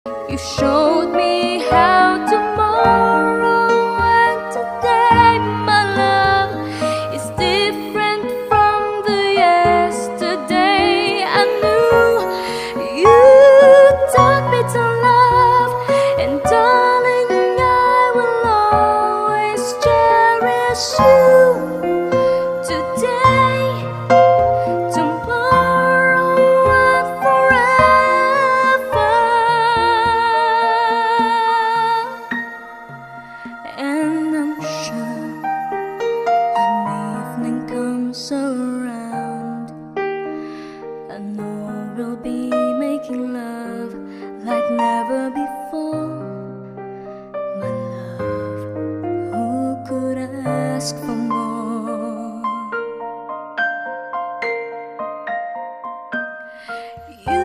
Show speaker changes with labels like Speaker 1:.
Speaker 1: You showed me how tomorrow and today, my love, is different from the yesterday. I knew you taught me to love, and darling, I will always cherish you. Today, tomorrow, and forever. And I'm sure when evening comes around, I know we'll be making love like never before.